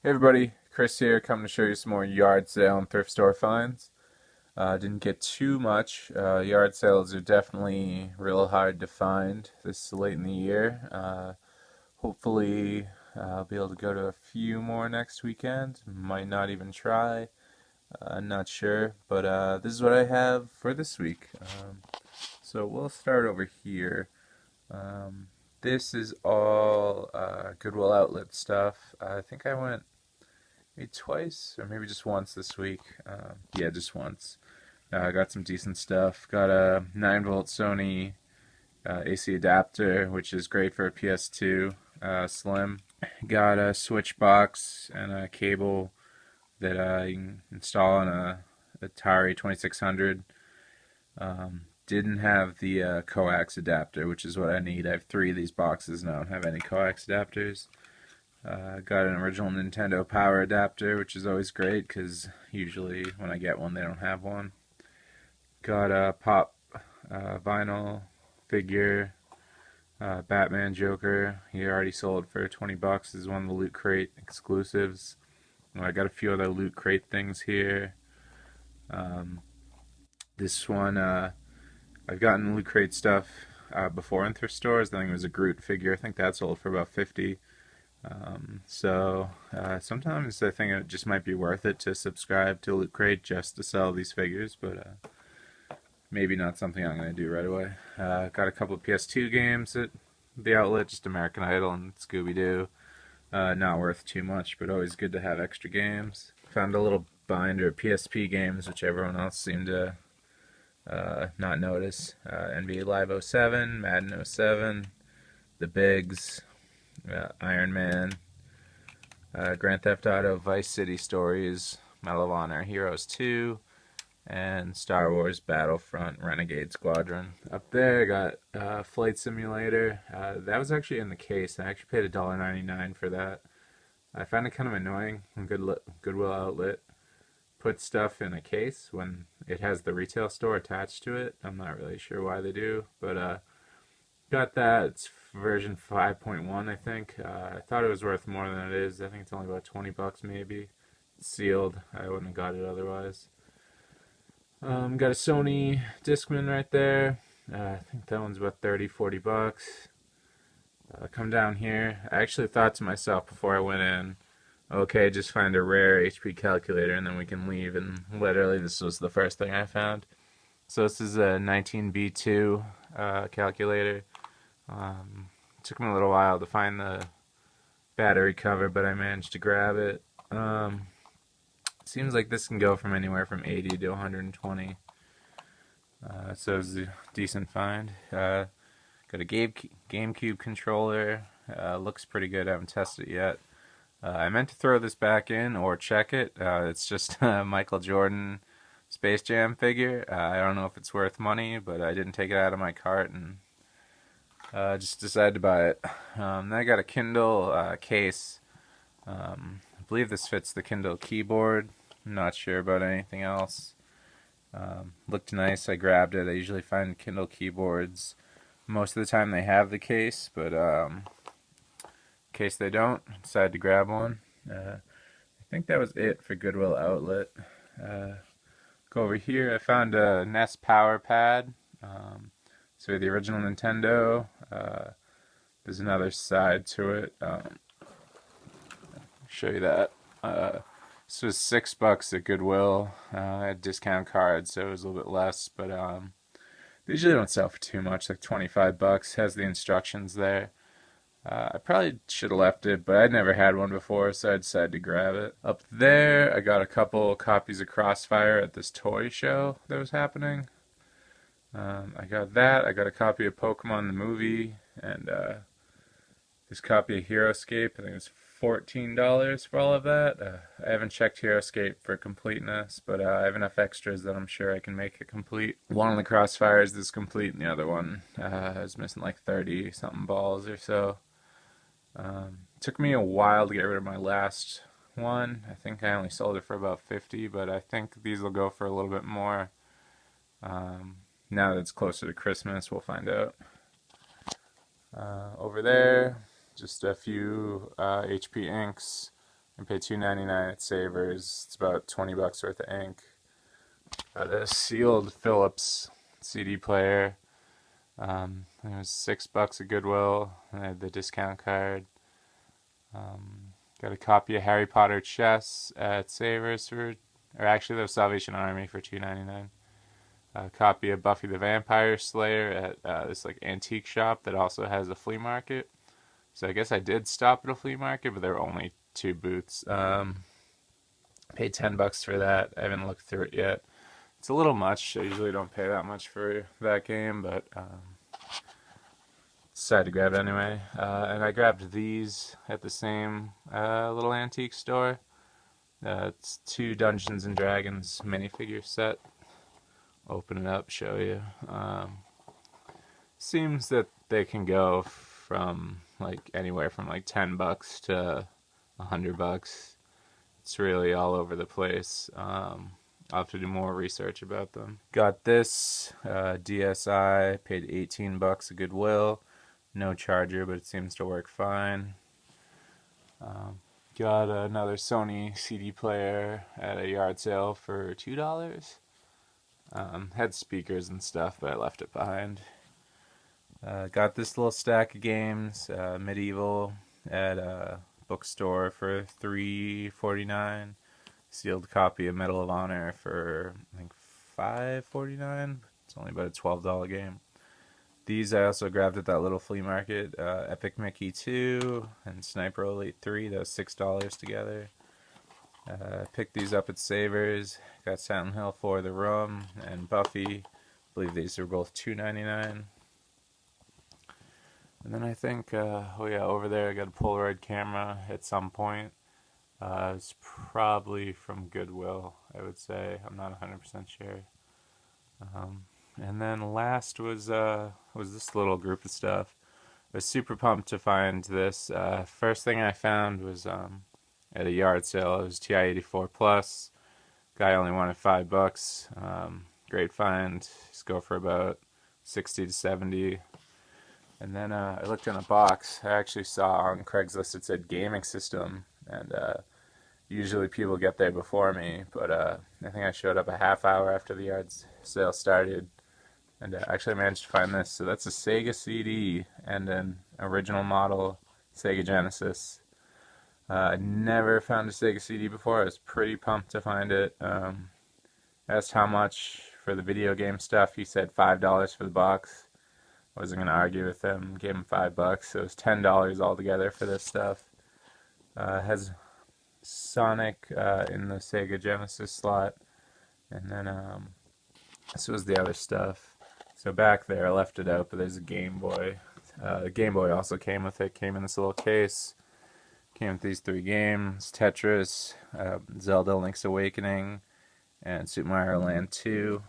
Hey everybody, Chris here, coming to show you some more yard sale and thrift store finds. Didn't get too much. Yard sales are definitely real hard to find this late in the year. Hopefully, I'll be able to go to a few more next weekend. Might not even try. Not sure, but this is what I have for this week. So we'll start over here. This is all Goodwill Outlet stuff. I think I went maybe twice or maybe just once this week. Yeah, just once. I got some decent stuff. Got a 9-volt Sony AC adapter, which is great for a PS2 Slim. Got a switch box and a cable that you can install on a Atari 2600. Didn't have the coax adapter, which is what I need. I have 3 of these boxes and I don't have any coax adapters. Got an original Nintendo power adapter, which is always great because usually when I get one, they don't have one. Got a pop vinyl figure, Batman Joker. He already sold for 20 bucks. This is one of the Loot Crate exclusives. I got a few other Loot Crate things here. This one, I've gotten Loot Crate stuff before in thrift stores. I think it was a Groot figure. I think that sold for about 50. Sometimes I think it just might be worth it to subscribe to Loot Crate just to sell these figures, but maybe not something I'm going to do right away. Got a couple of PS2 games at the outlet, just American Idol and Scooby Doo. Not worth too much, but always good to have extra games. Found a little binder of PSP games, which everyone else seemed to not notice. NBA Live 07, Madden 07, The Bigs, Iron Man, Grand Theft Auto, Vice City Stories, Medal of Honor, Heroes 2, and Star Wars Battlefront, Renegade, Squadron. Up there, I got Flight Simulator. That was actually in the case. I actually paid $1.99 for that. I found it kind of annoying when Goodwill Outlet puts stuff in a case when it has the retail store attached to it. I'm not really sure why they do, but got that. It's version 5.1, I think. I thought it was worth more than it is. I think it's only about 20 bucks maybe. It's sealed. I wouldn't have got it otherwise. Got a Sony Discman right there. I think that one's about 30, 40 bucks. Come down here. I actually thought to myself before I went in, okay, just find a rare HP calculator and then we can leave. And literally this was the first thing I found. So this is a 19B2 calculator. Took me a little while to find the battery cover, but I managed to grab it. Seems like this can go from anywhere from 80 to 120. So it's a decent find. Got a GameCube controller. Looks pretty good. I haven't tested it yet. I meant to throw this back in or check it. It's just a Michael Jordan Space Jam figure. I don't know if it's worth money, but I didn't take it out of my cart and just decided to buy it. Then I got a Kindle case. I believe this fits the Kindle keyboard. I'm not sure about anything else. Looked nice. I grabbed it. I usually find Kindle keyboards. Most of the time they have the case, but in case they don't, I decided to grab one. I think that was it for Goodwill Outlet. Go over here. I found a NES Power Pad. So the original Nintendo. There's another side to it. Show you that. This was $6 at Goodwill. I had discount cards, so it was a little bit less, but they usually don't sell for too much, like 25 bucks. Has the instructions there. I probably should have left it, but I'd never had one before, so I decided to grab it. Up there, I got a couple copies of Crossfire at this toy show that was happening. I got that. I got a copy of Pokemon the movie, and this copy of Heroscape. I think it's $14 for all of that. I haven't checked Heroscape for completeness, but I have enough extras that I'm sure I can make it complete. One of the Crossfires is complete, and the other one is missing like 30-something balls or so. Took me a while to get rid of my last one. I think I only sold it for about 50, but I think these will go for a little bit more. Now that it's closer to Christmas, we'll find out. Over there, just a few HP inks, I paid $2.99 at Savers. It's about 20 bucks worth of ink. Got a sealed Philips CD player. It was $6 at Goodwill, and I had the discount card. Got a copy of Harry Potter chess at Savers or actually the Salvation Army for $2.99. A copy of Buffy the Vampire Slayer at this like antique shop that also has a flea market. So I guess I did stop at a flea market, but there were only 2 booths. Paid $10 for that. I haven't looked through it yet. It's a little much. I usually don't pay that much for that game, but decided to grab it anyway. And I grabbed these at the same little antique store. It's 2 Dungeons and Dragons minifigure set. Open it up, show you. Seems that they can go from like anywhere from like $10 to $100. It's really all over the place. I'll have to do more research about them. Got this DSi, paid $18 at Goodwill. No charger, but it seems to work fine. Got another Sony CD player at a yard sale for $2. Had speakers and stuff, but I left it behind. Got this little stack of games, Medievil, at a bookstore for $3.49. Sealed copy of Medal of Honor for I think $5.49. It's only about a $12 game. These I also grabbed at that little flea market. Epic Mickey 2 and Sniper Elite 3. That was $6 together. Picked these up at Savers. Got Silent Hill 4 The Room and Buffy. I believe these were both $2.99. And then I think, oh yeah, over there I got a Polaroid camera at some point. It's probably from Goodwill, I would say. I'm not 100% sure. And then last was this little group of stuff. I was super pumped to find this. First thing I found was at a yard sale. It was TI-84 Plus. Guy only wanted $5. Great find. Just go for about 60 to 70. And then I looked in a box. I actually saw on Craigslist it said gaming system, and usually people get there before me, but I think I showed up a half hour after the yard sale started, and actually managed to find this. So that's a Sega CD and an original model Sega Genesis. I never found a Sega CD before. I was pretty pumped to find it. Asked how much for the video game stuff. He said $5 for the box. I wasn't going to argue with him. Gave him $5. So it was $10 altogether for this stuff. Has Sonic in the Sega Genesis slot. And then this was the other stuff. So back there, I left it out, but there's a Game Boy. The Game Boy also came with it. Came in this little case. Came with these 3 games: Tetris, Zelda Link's Awakening, and Super Mario Land 2.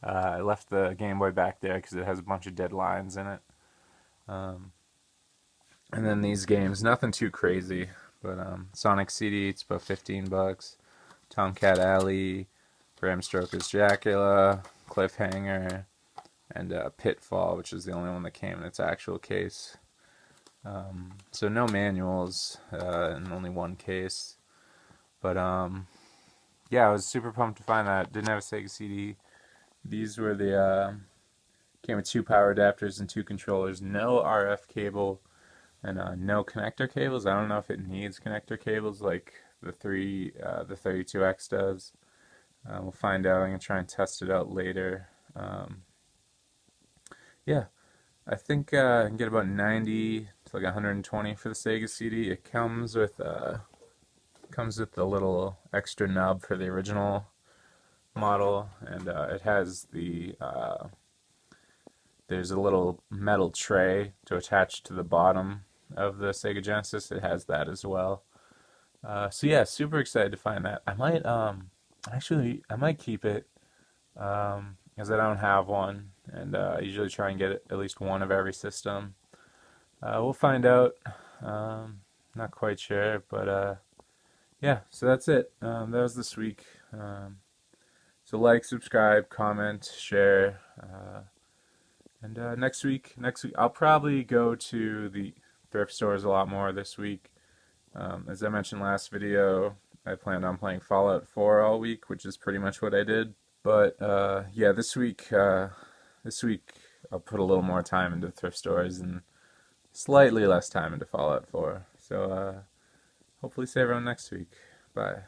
I left the Game Boy back there because it has a bunch of dead lines in it. And then these games, nothing too crazy, but Sonic CD, it's about $15. Tomcat Alley, Bram Stoker's Dracula, Cliffhanger, and Pitfall, which is the only one that came in its actual case. So no manuals, and only one case. But yeah, I was super pumped to find that. Didn't have a Sega CD. These were the came with 2 power adapters and 2 controllers, no RF cable, and no connector cables. I don't know if it needs connector cables like the 32X does. We'll find out. I'm gonna try and test it out later. Yeah, I think I can get about 90 to like 120 for the Sega CD. It comes with the little extra nub for the original model, and it has the there's a little metal tray to attach to the bottom of the Sega Genesis. It has that as well. So yeah, super excited to find that. I might I might keep it because I don't have one, and I usually try and get at least one of every system. We'll find out. Not quite sure, but yeah, so that's it. That was this week. So like, subscribe, comment, share, and next week I'll probably go to the thrift stores a lot more this week. As I mentioned last video, I planned on playing Fallout 4 all week, which is pretty much what I did. But yeah, this week I'll put a little more time into thrift stores and slightly less time into Fallout 4. So hopefully see everyone next week. Bye.